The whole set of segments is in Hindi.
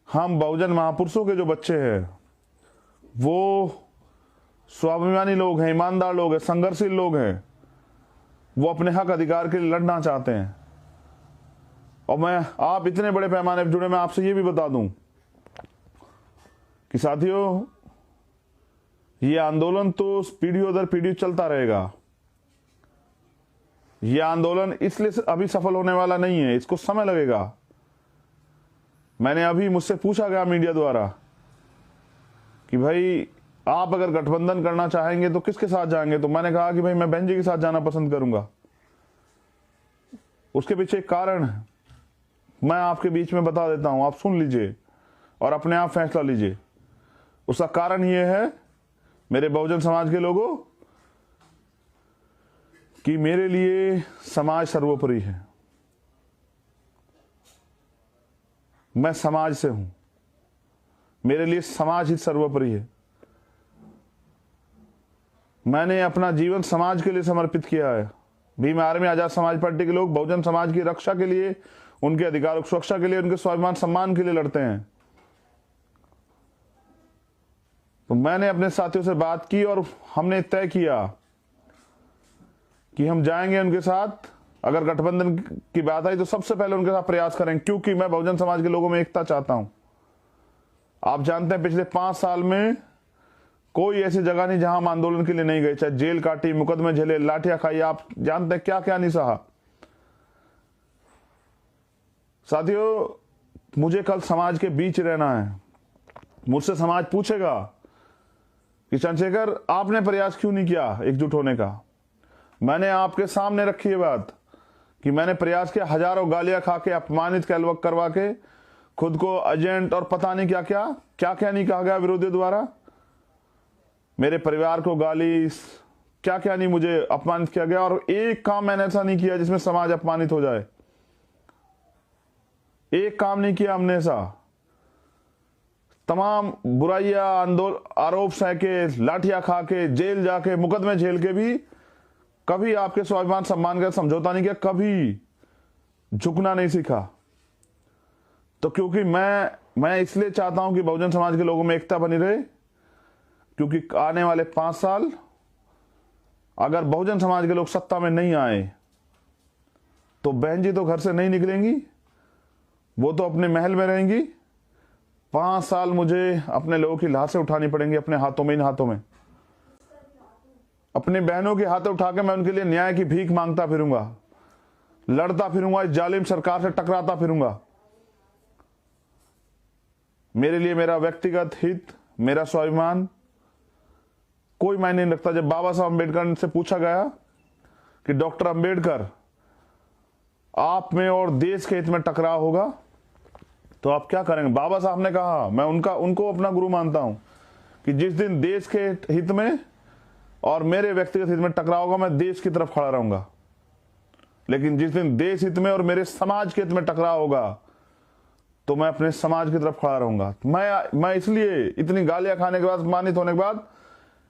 हम बहुजन महापुरुषों के जो बच्चे हैं वो स्वाभिमानी लोग हैं, ईमानदार लोग हैं, संघर्षशील लोग हैं। वो अपने हक अधिकार के लिए लड़ना चाहते हैं। और मैं, आप इतने बड़े पैमाने पर जुड़े, मैं आपसे ये भी बता दूं कि साथियों, ये आंदोलन तो पीढ़ियों दर पीढ़ी चलता रहेगा। ये आंदोलन इसलिए अभी सफल होने वाला नहीं है, इसको समय लगेगा। मैंने अभी, मुझसे पूछा गया मीडिया द्वारा कि भाई आप अगर गठबंधन करना चाहेंगे तो किसके साथ जाएंगे, तो मैंने कहा कि भाई मैं बहन जी के साथ जाना पसंद करूंगा। उसके पीछे एक कारण है, मैं आपके बीच में बता देता हूं, आप सुन लीजिए और अपने आप फैसला लीजिए। उसका कारण यह है, मेरे बहुजन समाज के लोगों, कि मेरे लिए समाज सर्वोपरि है। मैं समाज से हूं, मेरे लिए समाज ही सर्वोपरि है। मैंने अपना जीवन समाज के लिए समर्पित किया है। भीम आर्मी, आजाद समाज पार्टी के लोग बहुजन समाज की रक्षा के लिए, उनके अधिकारों की सुरक्षा के लिए, उनके स्वाभिमान सम्मान के लिए लड़ते हैं। तो मैंने अपने साथियों से बात की और हमने तय किया कि हम जाएंगे उनके साथ। अगर गठबंधन की बात आई तो सबसे पहले उनके साथ प्रयास करेंगे, क्योंकि मैं बहुजन समाज के लोगों में एकता चाहता हूं। आप जानते हैं पिछले 5 साल में कोई ऐसी जगह नहीं जहां हम आंदोलन के लिए नहीं गए, चाहे जेल काटी, मुकदमे झेले, लाठियां खाई, आप जानते हैं क्या क्या नहीं सहा। साथियों, मुझे कल समाज के बीच रहना है। मुझसे समाज पूछेगा कि चंद्रशेखर, आपने प्रयास क्यों नहीं किया एकजुट होने का। मैंने आपके सामने रखी है बात कि मैंने प्रयास किया, हजारों गालियां खा के, अपमानित करवा के, खुद को एजेंट और पता नहीं क्या क्या नहीं कहा गया विरोधियों द्वारा, मेरे परिवार को गाली, क्या क्या नहीं मुझे अपमानित किया गया। और एक काम मैंने ऐसा नहीं किया जिसमें समाज अपमानित हो जाए। एक काम नहीं किया हमने ऐसा। तमाम बुराइयां, आरोप सहके, लाठियां खा के, जेल जाके, मुकदमे झेल के भी कभी आपके स्वाभिमान सम्मान का समझौता नहीं किया, कभी झुकना नहीं सीखा। तो क्योंकि मैं इसलिए चाहता हूं कि बहुजन समाज के लोगों में एकता बनी रहे, क्योंकि आने वाले 5 साल अगर बहुजन समाज के लोग सत्ता में नहीं आए तो बहन जी तो घर से नहीं निकलेंगी, वो तो अपने महल में रहेंगी। 5 साल मुझे अपने लोगों की लाशें उठानी पड़ेंगी अपने हाथों में, इन हाथों में। अपनी बहनों के हाथों उठा के मैं उनके लिए न्याय की भीख मांगता फिरूंगा, लड़ता फिरूंगा, इस जालिम सरकार से टकराता फिरूंगा। मेरे लिए मेरा व्यक्तिगत हित, मेरा स्वाभिमान कोई मायने नहीं रखता। जब बाबा साहब अम्बेडकर से पूछा गया कि डॉक्टर अम्बेडकर, आप में और देश के हित में टकराव होगा तो आप क्या करेंगे, बाबा साहब ने कहा, मैं उनको अपना गुरु मानता हूं, कि जिस दिन देश के हित में और मेरे व्यक्तिगत हित में टकराव होगा, मैं देश की तरफ खड़ा रहूंगा। लेकिन जिस दिन देश हित में और मेरे समाज के हित में टकराव होगा तो मैं अपने समाज की तरफ खड़ा रहूंगा। मैं इसलिए इतनी गालियां खाने के बाद, अपमानित होने के बाद,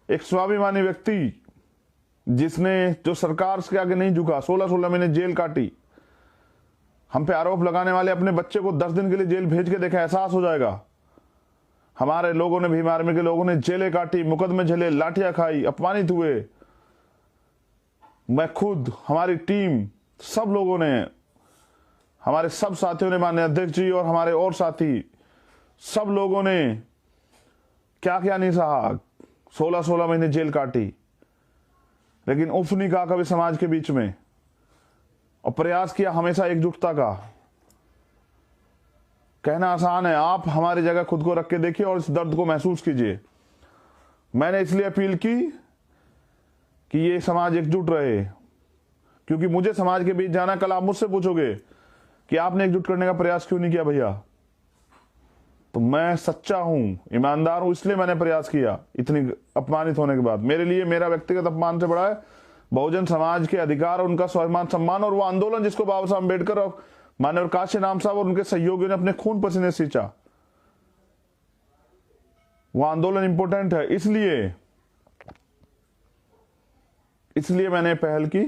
एक स्वाभिमानी व्यक्ति जो सरकार के आगे नहीं झुका, 16 महीने जेल काटी, हम पे आरोप लगाने वाले अपने बच्चे को 10 दिन के लिए जेल भेज के देखा, एहसास हो जाएगा। हमारे लोगों ने, भीम आर्मी के लोगों ने जेलें काटी, मुकदमे झेले, लाठियां खाई, अपमानित हुए। मैं खुद, हमारी टीम, सब लोगों ने, हमारे सब साथियों ने, माननीय अध्यक्ष जी और हमारे और साथी, सब लोगों ने क्या क्या नहीं सहा। 16 महीने जेल काटी, लेकिन उफ नहीं कहा कभी समाज के बीच में, और प्रयास किया हमेशा एकजुटता का। कहना आसान है, आप हमारी जगह खुद को रख के देखिए और इस दर्द को महसूस कीजिए। मैंने इसलिए अपील की कि ये समाज एकजुट रहे, क्योंकि मुझे समाज के बीच जाना। कल आप मुझसे पूछोगे कि आपने एकजुट करने का प्रयास क्यों नहीं किया भैया, तो मैं सच्चा हूं, ईमानदार हूं, इसलिए मैंने प्रयास किया। इतनी अपमानित होने के बाद मेरे लिए मेरा व्यक्तिगत अपमान से बड़ा है बहुजन समाज के अधिकार, उनका स्वाभिमान सम्मान, और वो आंदोलन जिसको बाबा साहब अम्बेडकर और माननीय काशी नाम साहब और उनके सहयोगियों ने अपने खून पसीने सींचा, वो आंदोलन इंपॉर्टेंट है। इसलिए मैंने पहल की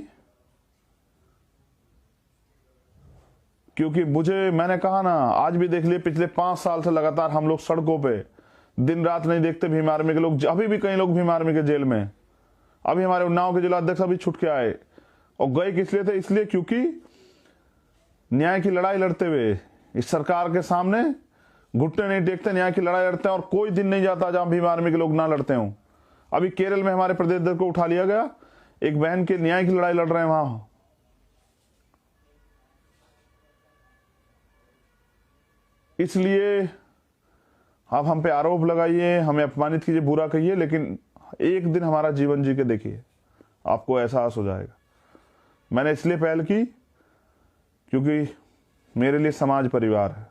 क्योंकि मैंने कहा ना, आज भी देख लिए, पिछले 5 साल से लगातार हम लोग सड़कों पे दिन रात नहीं देखते भीम आर्मी के लोग। अभी भी कई लोग भीम आर्मी के जेल में। अभी हमारे उन्नाव के जिलाध्यक्ष अभी छूट के आए, और गए किस लिए थे? इसलिए क्योंकि न्याय की लड़ाई लड़ते हुए इस सरकार के सामने घुटने नहीं टेकते, न्याय की लड़ाई लड़ते हैं। और कोई दिन नहीं जाता जहां भीम आर्मी के लोग ना लड़ते हों। अभी केरल में हमारे प्रदेश अध्यक्ष को उठा लिया गया, एक बहन के न्याय की लड़ाई लड़ रहे हैं वहां। इसलिए आप हम पे आरोप लगाइए, हमें अपमानित कीजिए, बुरा कहिए, लेकिन एक दिन हमारा जीवन जी के देखिए, आपको एहसास हो जाएगा। मैंने इसलिए पहल की क्योंकि मेरे लिए समाज परिवार है,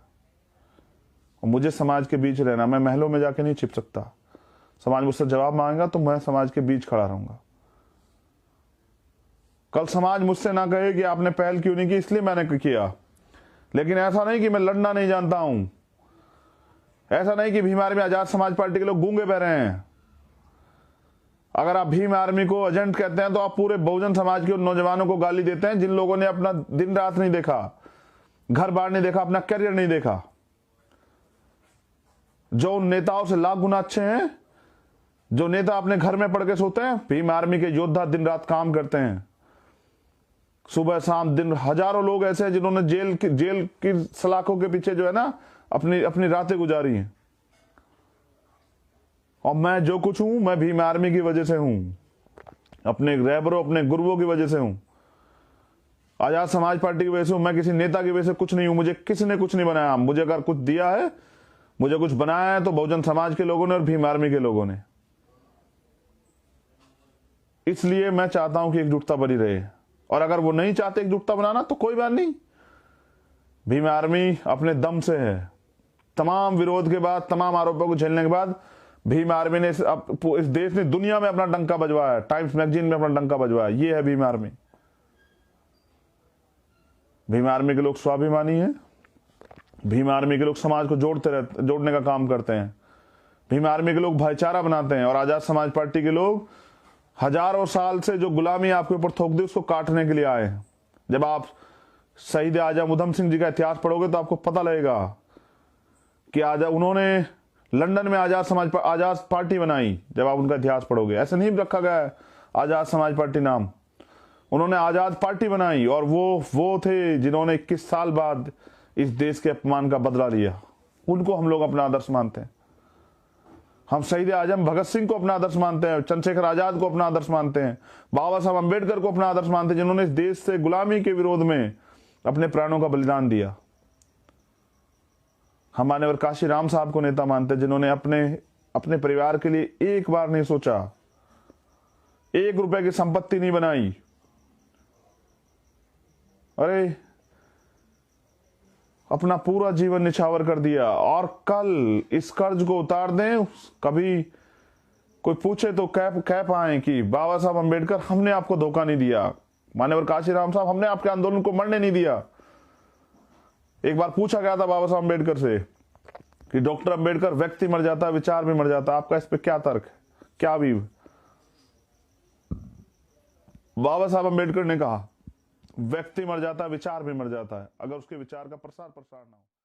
और मुझे समाज के बीच रहना। मैं महलों में जाके नहीं छिप सकता। समाज मुझसे जवाब मांगेगा तो मैं समाज के बीच खड़ा रहूंगा। कल समाज मुझसे ना कहे कि आपने पहल क्यों नहीं की, इसलिए मैंने किया। लेकिन ऐसा नहीं कि मैं लड़ना नहीं जानता हूं, ऐसा नहीं कि भीम आर्मी आजाद समाज पार्टी के लोग गूंगे बह रहे हैं। अगर आप भीम आर्मी को एजेंट कहते हैं तो आप पूरे बहुजन समाज के उन नौजवानों को गाली देते हैं जिन लोगों ने अपना दिन रात नहीं देखा, घर बार नहीं देखा, अपना करियर नहीं देखा, जो उन नेताओं से लाख गुना अच्छे हैं। जो नेता अपने घर में पड़ के सोते हैं, भीम आर्मी के योद्धा दिन रात काम करते हैं, सुबह शाम दिन। हजारों लोग ऐसे हैं जिन्होंने जेल की सलाखों के पीछे जो है ना अपनी रातें गुजारी हैं। और मैं जो कुछ हूं, मैं भीम आर्मी की वजह से हूं, अपने रहबरों, अपने गुरुओं की वजह से हूं, आजाद समाज पार्टी की वजह से हूं। मैं किसी नेता की वजह से कुछ नहीं हूं। मुझे किसी ने कुछ नहीं बनाया। मुझे अगर कुछ दिया है, मुझे कुछ बनाया है, तो बहुजन समाज के लोगों ने और भीम आर्मी के लोगों ने। इसलिए मैं चाहता हूं कि एकजुटता बनी रहे। और अगर वो नहीं चाहते एकजुटता बनाना तो कोई बात नहीं, भीम आर्मी अपने दम से है। तमाम विरोध के बाद, तमाम आरोपों को झेलने के बाद भीम आर्मी ने इस देश ने, दुनिया में अपना डंका बजवाया, टाइम्स मैगजीन में अपना डंका बजवाया। ये है भीम आर्मी। भीम आर्मी के लोग स्वाभिमानी हैं। भीम आर्मी के लोग समाज को जोड़ने का काम करते हैं। भीम आर्मी के लोग भाईचारा बनाते हैं। और आजाद समाज पार्टी के लोग हजारों साल से जो गुलामी आपके ऊपर थोक दी, उसको काटने के लिए आए हैं। जब आप शहीद आजम उधम सिंह जी का इतिहास पढ़ोगे तो आपको पता लगेगा कि उन्होंने लंदन में आजाद पार्टी बनाई। जब आप उनका इतिहास पढ़ोगे, ऐसे नहीं रखा गया है आजाद समाज पार्टी नाम। उन्होंने आजाद पार्टी बनाई, और वो थे जिन्होंने 21 साल बाद इस देश के अपमान का बदला लिया। उनको हम लोग अपना आदर्श मानते हैं। हम शहीद आजम भगत सिंह को अपना आदर्श मानते हैं, चंद्रशेखर आजाद को अपना आदर्श मानते हैं, बाबा साहब अम्बेडकर को अपना आदर्श मानते हैं, जिन्होंने इस देश से गुलामी के विरोध में अपने प्राणों का बलिदान दिया। हम मान्यवर काशी राम साहब को नेता मानते हैं, जिन्होंने अपने परिवार के लिए एक बार नहीं सोचा, 1 रुपए की संपत्ति नहीं बनाई। अरे अपना पूरा जीवन निछावर कर दिया। और कल इस कर्ज को उतार दें, कभी कोई पूछे तो कह पाए कि बाबा साहब अम्बेडकर, हमने आपको धोखा नहीं दिया। मान्यवर काशी राम साहब, हमने आपके आंदोलन को मरने नहीं दिया। एक बार पूछा गया था बाबा साहब अम्बेडकर से कि डॉक्टर अम्बेडकर, व्यक्ति मर जाता, विचार भी मर जाता, आपका इस पे क्या तर्क है, क्या अवीब? बाबा साहब अम्बेडकर ने कहा, व्यक्ति मर जाता, विचार भी मर जाता है, अगर उसके विचार का प्रसार ना हो।